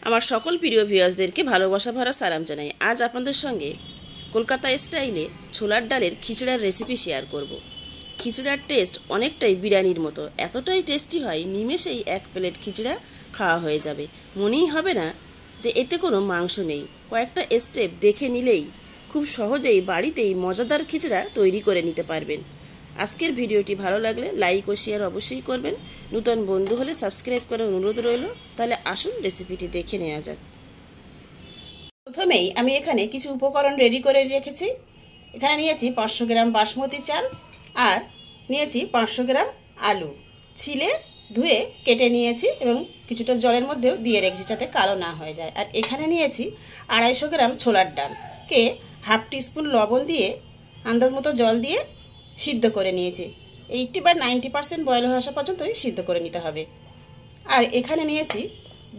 আমার সকল প্রিয় ভিউয়ার্সদেরকে ভালোবাসা ভরা সালাম জানাই। আজ আপনাদের সঙ্গে কলকাতা স্টাইলে ছোলার ডালের খিচুড়ার রেসিপি শেয়ার করব। খিচুড়ার টেস্ট অনেকটাই বিরিয়ানির মতো, এতটাই টেস্টি হয় নিমেষেই এক প্লেট খিচুড়া খাওয়া হয়ে যাবে। মনেই হবে না যে এতে কোনো মাংস নেই। কয়েকটা স্টেপ দেখে নিলেই খুব সহজেই বাড়িতেই মজাদার খিচুড়া তৈরি করে নিতে পারবেন। আজকের ভিডিওটি ভালো লাগলে লাইক ও শেয়ার অবশ্যই করবেন। নতুন বন্ধু হলে সাবস্ক্রাইব করার অনুরোধ রইল। তাহলে আসুন রেসিপিটি দেখে নেওয়া যাক। প্রথমেই আমি এখানে কিছু উপকরণ রেডি করে রেখেছি। এখানে নিয়েছি 500 গ্রাম বাসমতি চাল আর নিয়েছি 500 গ্রাম আলু, ছিলে ধুয়ে কেটে নিয়েছি এবং কিছুটা জলের মধ্যেও দিয়ে রেখেছি যাতে কালো না হয়ে যায়। আর এখানে নিয়েছি 250 গ্রাম ছোলার ডালকে হাফ টিস্পুন লবণ দিয়ে আন্দাজ মতো জল দিয়ে সিদ্ধ করে নিয়েছি। 80 বা 90% বয়েল হয়ে আসা পর্যন্তই সিদ্ধ করে নিতে হবে। আর এখানে নিয়েছি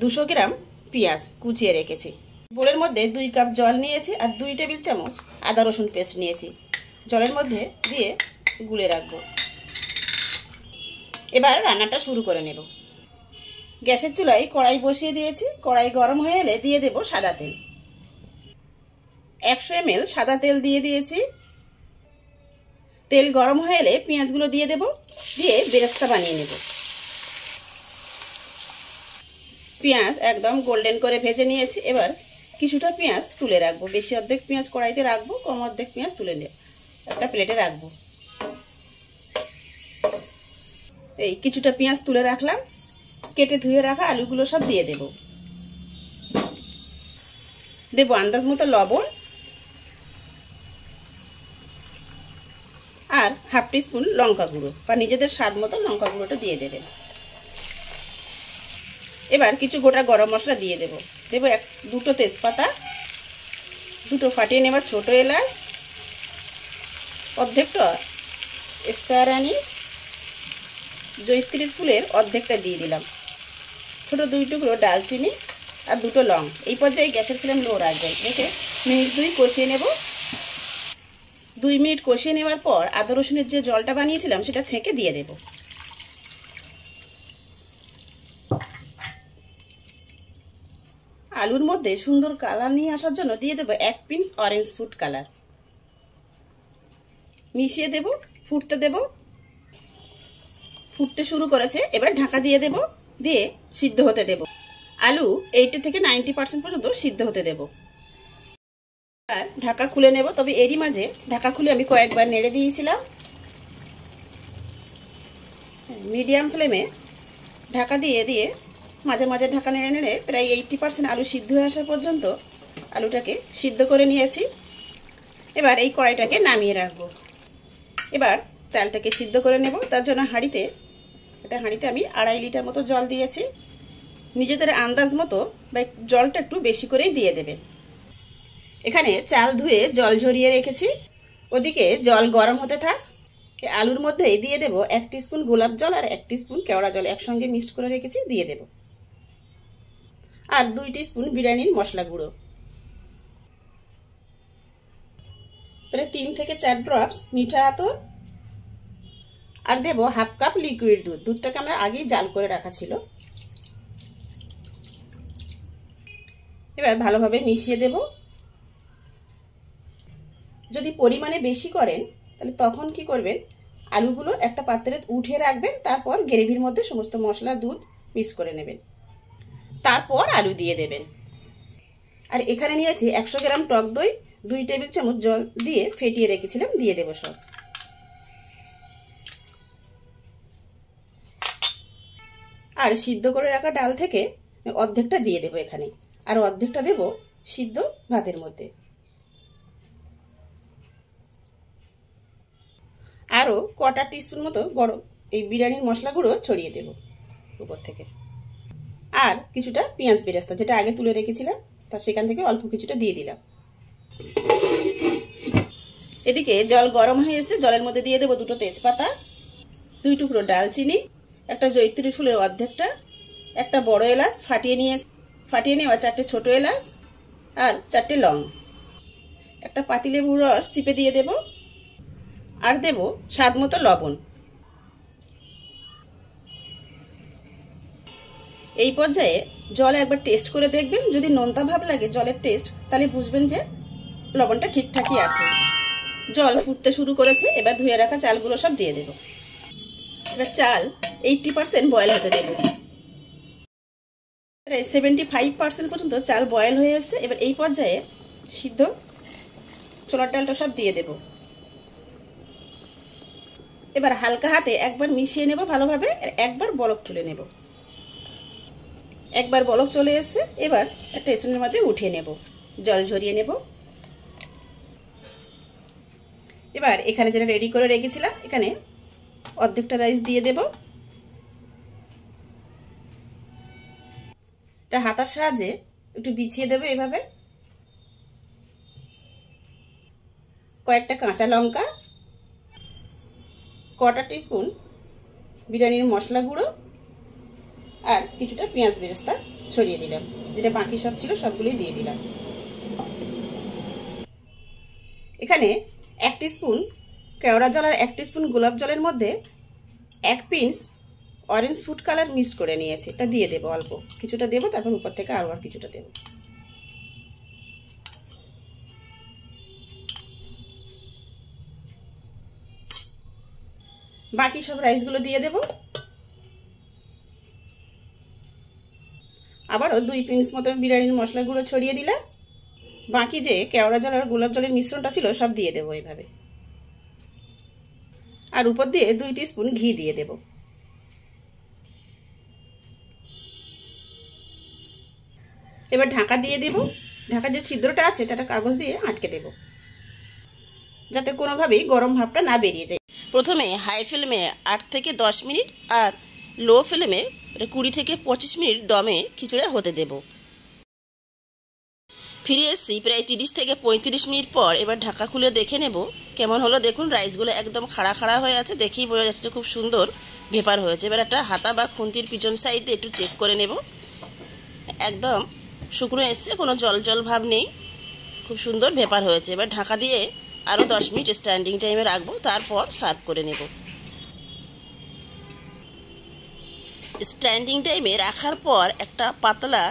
200 গ্রাম পেঁয়াজ কুচিয়ে রেখেছি। বোলের মধ্যে 2 কাপ জল নিয়েছি আর 2 টেবিল চামচ আদা রসুন পেস্ট নিয়েছি। জলের মধ্যে দিয়ে গুলে রাখবো। এবার রান্নাটা শুরু করে নেব। গ্যাসের চুলায় কড়াই বসিয়ে দিয়েছি। কড়াই গরম হয়ে এলে দিয়ে দেব সাদা তেল। 100 ml সাদা তেল দিয়ে দিয়েছি। তেল গরম হয়ে এলে পেঁয়াজগুলো দিয়ে দেব, দিয়ে বেরেস্তা বানিয়ে নেব। পেঁয়াজ একদম গোল্ডেন করে ভেজে নিয়েছি। এবার কিছুটা পেঁয়াজ তুলে রাখবো। বেশি অর্ধেক পেঁয়াজ কড়াইতে রাখবো, কম অর্ধেক পেঁয়াজ তুলে নিয়ে একটা প্লেটে রাখবো। এই কিছুটা পেঁয়াজ তুলে রাখলাম। কেটে ধুয়ে রাখা আলুগুলো সব দিয়ে দেব। দেব আন্দাজ মতো লবণ আর হাফ টিস্পুন লঙ্কা গুঁড়ো বা নিজেদের স্বাদ মতো লঙ্কা গুঁড়োটা দিয়ে দেবেন। এবার কিছু গোটা গরম মশলা দিয়ে দেব। দেব দুটো তেজপাতা, দুটো ফাটিয়ে নেওয়া ছোট এলাচ, অর্ধেকটা স্টার অ্যানিস, জয়িত্রীর ফুলের অর্ধেকটা দিয়ে দিলাম, ছোট 2 টুকরো ডালচিনি আর 2টো লং। এই পর্যায়ে গ্যাসের ফ্লেম লো রাখবেন। রেখে মিনিট 2 কষিয়ে নেব। 2 মিনিট কষিয়ে নেওয়ার পর আদা রসুনের যে জলটা বানিয়েছিলাম সেটা ছেঁকে দিয়ে দেব। আলুর মধ্যে সুন্দর কালার নিয়ে আসার জন্য দিয়ে দেব 1 পিঞ্চ অরেঞ্জ ফুড কালার। মিশিয়ে দেব, ফুটতে দেব। ফুটতে শুরু করেছে, এবার ঢাকা দিয়ে দেব, দিয়ে সিদ্ধ হতে দেব। আলু 80 থেকে 90% পর্যন্ত সিদ্ধ হতে দেব। আর ঢাকা খুলে নেব। তবে এরই মাঝে ঢাকা খুলে আমি কয়েকবার নেড়ে দিয়েছিলাম। মিডিয়াম ফ্লেমে ঢাকা দিয়ে দিয়ে মাঝে মাঝে ঢাকা নেড়ে নেড়ে প্রায় 80% আলু সিদ্ধ হয়ে আসা পর্যন্ত আলুটাকে সিদ্ধ করে নিয়েছি। এবার এই কড়াইটাকে নামিয়ে রাখবো। এবার চালটাকে সিদ্ধ করে নেব। তার জন্য হাঁড়িতে আমি 2.5 লিটার মতো জল দিয়েছি। নিজেদের আন্দাজ মতো বা জলটা একটু বেশি করেই দিয়ে দেবেন। এখানে চাল ধুয়ে জল ঝরিয়ে রেখেছি। ওদিকে জল গরম হতে থাক। আলুর মধ্যেই দিয়ে দেব 1 টিস্পুন গোলাপ জল আর 1 টিস্পুন কেওড়া জল একসঙ্গে মিক্সড করে রেখেছি, দিয়ে দেব। আর 2 টিস্পুন বিরিয়ানির মশলা গুঁড়ো, প্রায় 3 থেকে 4 ড্রপস মিঠা আতর, আর দেব হাফ কাপ লিকুইড দুধ। দুধটাকে আমরা আগেই জাল করে রাখা ছিল। এবার ভালোভাবে মিশিয়ে দেব। যদি পরিমাণে বেশি করেন তাহলে তখন কি করবেন, আলুগুলো একটা পাত্রে উঠিয়ে রাখবেন, তারপর গ্রেভির মধ্যে সমস্ত মশলা দুধ মিক্স করে নেবেন, তারপর আলু দিয়ে দেবেন। আর এখানে নিয়েছি 100 গ্রাম টক দই, 2 টেবিল চামচ জল দিয়ে ফেটিয়ে রেখেছিলাম, দিয়ে দেব সব। আর সিদ্ধ করে রাখা ডাল থেকে অর্ধেকটা দিয়ে দেব এখানে, আর অর্ধেকটা দেব সিদ্ধ ভাতের মধ্যে। আরও কটা টিস্পুন মতো গরম এই বিরিয়ানির মশলা গুঁড়ো ছড়িয়ে দেব উপর থেকে। আর কিছুটা পেঁয়াজ বেরেস্তা যেটা আগে তুলে রেখেছিলাম তার সেখান থেকে অল্প কিছুটা দিয়ে দিলাম। এদিকে জল গরম হয়ে এসে জলের মধ্যে দিয়ে দেব 2টো তেজপাতা, 2 টুকরো ডালচিনি, একটা জয়িত্রী ফুলের অর্ধেকটা, একটা বড় এলাচ ফাটিয়ে নেওয়া 4টে ছোট এলাচ আর 4টে লং, একটা পাতিলেবুর রস চিপে দিয়ে দেব, আর দেব স্বাদ মতো লবণ। এই পর্যায়ে জল একবার টেস্ট করে দেখবেন, যদি নোনতা ভাব লাগে জলের টেস্ট, তাহলে বুঝবেন যে লবণটা ঠিকঠাকই আছে। জল ফুটতে শুরু করেছে, এবার ধুয়ে রাখা চালগুলো সব দিয়ে দেব। এবার চাল 80% বয়েল হতে দেব। 75% পর্যন্ত চাল বয়েল হয়ে এসছে। এবার এই পর্যায়ে সিদ্ধ ছোলার ডালটা সব দিয়ে দেব। এবার হালকা হাতে একবার মিশিয়ে নেব ভালোভাবে, একবার বলক তুলে নেব। একবার বলক চলে এসছে, এবার একটা স্ট্যান্ডের মধ্যে উঠিয়ে নেব, জল ঝরিয়ে নেব। এবার এখানে যেটা রেডি করে রেখেছিলাম, এখানে অর্ধেকটা রাইস দিয়ে দেব। এটা হাতার সাহায্যে একটু বিছিয়ে দেব এভাবে। কয়েকটা কাঁচা লঙ্কা, কোয়ার্টার টিস্পুন বিরিয়ানির মশলা গুঁড়ো আর কিছুটা পেঁয়াজ বেরেস্তা ছড়িয়ে দিলাম। যেটা বাকি সব ছিল সবগুলোই দিয়ে দিলাম। এখানে 1 টিস্পুন কেওড়া জল আর 1 টিস্পুন গোলাপ জলের মধ্যে 1 pinch orange food colour mix করে নিয়েছি। এটা দিয়ে দেবো, অল্প কিছুটা দেবো, তারপর উপর থেকে আরও আর কিছুটা দেবো। বাকি সব রাইসগুলো দিয়ে দেব। আবারও 2 পিঞ্চ মতো বিরিয়ানির মশলা গুঁড়ো ছড়িয়ে দিলাম। বাকি যে কেওড়া জল আর গোলাপ জলের মিশ্রণটা ছিল সব দিয়ে দেবো এইভাবে। আর উপর দিয়ে 2 টিস্পুন ঘি দিয়ে দেব। এবার ঢাকা দিয়ে দেব। ঢাকার যে ছিদ্রটা আছে এটা একটা কাগজ দিয়ে আটকে দেব, যাতে কোনোভাবেই গরম ভাবটা না বেরিয়ে যায়। প্রথমে হাই ফ্লেমে 8 থেকে 10 মিনিট আর লো ফ্লেমে 20 থেকে 25 মিনিট দমে খিচুড়ি হতে দেব। ফিরে এসেছি প্রায় 30 থেকে 35 মিনিট পর। এবার ঢাকা খুলে দেখে নেব কেমন হলো। দেখুন রাইসগুলো একদম খাড়া খাড়া হয়ে আছে, দেখেই বোঝা যাচ্ছে খুব সুন্দর ভেপার হয়েছে। এবার একটা হাতা বা খুন্তির পিছন সাইডে একটু চেক করে নেব। একদম শুকনো এসছে, কোনো জল জল ভাব নেই, খুব সুন্দর ভেপার হয়েছে। এবার ঢাকা দিয়ে আরও 10 মিনিট স্ট্যান্ডিং টাইমে রাখবো, তারপর সার্ভ করে নেব। স্ট্যান্ডিং টাইমে রাখার পর একটা পাতলা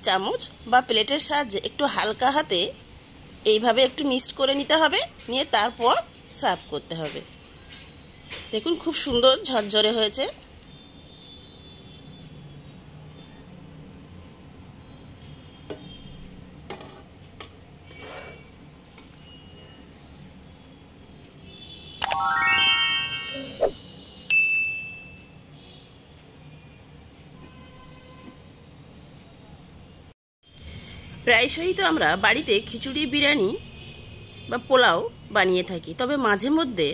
চামচ বা প্লেটের সাহায্যে একটু হালকা হাতে এইভাবে একটু মিক্সড করে নিতে হবে, নিয়ে তারপর সার্ভ করতে হবে। দেখুন খুব সুন্দর ঝরঝরে হয়েছে। প্রায়শই তো আমরা বাড়িতে খিচুড়ি, বিরিয়ানি বা পোলাও বানিয়ে থাকি, তবে মাঝে মধ্যে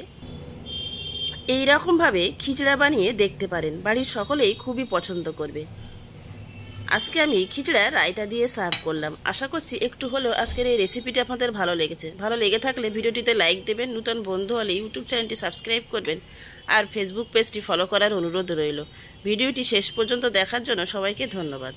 এই রকমভাবে খিচড়া বানিয়ে দেখতে পারেন, বাড়ির সকলেই খুবই পছন্দ করবে। আজকে আমি খিচড়া রায়তা দিয়ে সার্ভ করলাম। আশা করছি একটু হলেও আজকের এই রেসিপিটা আপনাদের ভালো লেগেছে। ভালো লেগে থাকলে ভিডিওটিতে লাইক দেবেন, নতুন বন্ধু হলে ইউটিউব চ্যানেলটি সাবস্ক্রাইব করবেন আর ফেসবুক পেজটি ফলো করার অনুরোধ রইল। ভিডিওটি শেষ পর্যন্ত দেখার জন্য সবাইকে ধন্যবাদ।